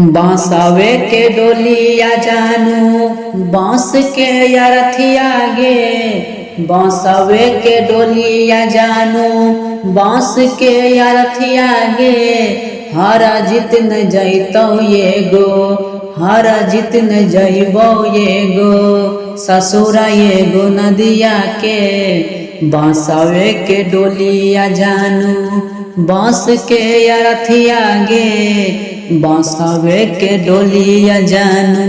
बांसवे के डोलिया जानू बांस के अरथिया गे। बांसवे के डोलिया जानू बांस के अरथिया गे। हरा जित न जैतौ ये गो, हरा जित न जैबौ ये गो, ससुरा ये गो नदिया के। बांसवे के डोलिया जानू बांस के अरथिया गे। बांसवे के डोलिया जानू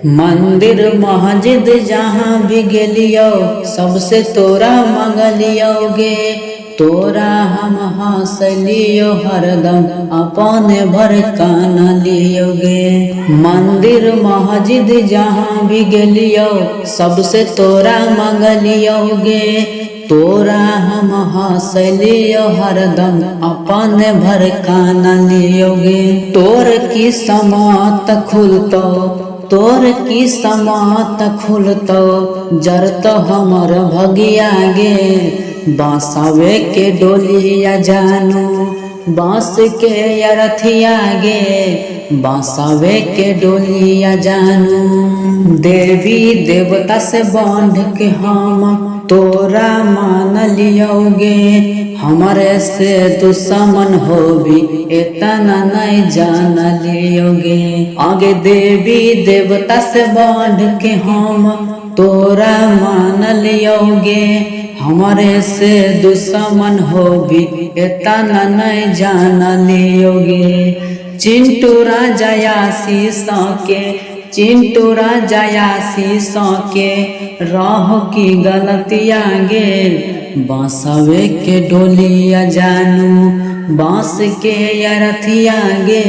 मंदिर मस्जिद जहाँ भी गेलियो सबसे तोरा मंगलियो गे। तोरा हम हंसलियो हरदम अपने भर कान लियो गे। मंदिर मस्जिद जहाँ भी गेलियो सबसे तोरा मंगलियो गे। तोरा हम हंसलियो हरदम अपने भर कान लियो गे। तोर की समात खुलतो, तोर की समात खुलतो, जरत हमर भगिया गे। बांसवे के डोलिया जानू बांस के अरथिया गे। बांसवे के डोलिया जानू देवी देवता से बांध के हम तोरा मान लियोगे। हमारे से दुश्मन हो भी इतना नहीं जान लियोगे। आगे देवी देवता से बांध के हम तोरा मान लियोगे। हमारे से दुश्मन हो भी इतना नहीं जान लियोगे। चिंटू राजा शीशा के, चिंटू राजा शीशा के राह की गलतिया गे। बांसवे के डोलिया जानू बांस के अरथिया गे।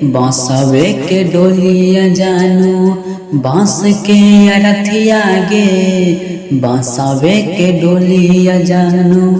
बांसवे के डोलिया जानू बांस के अरथिया गे। बांसवे के डोलिया जानू।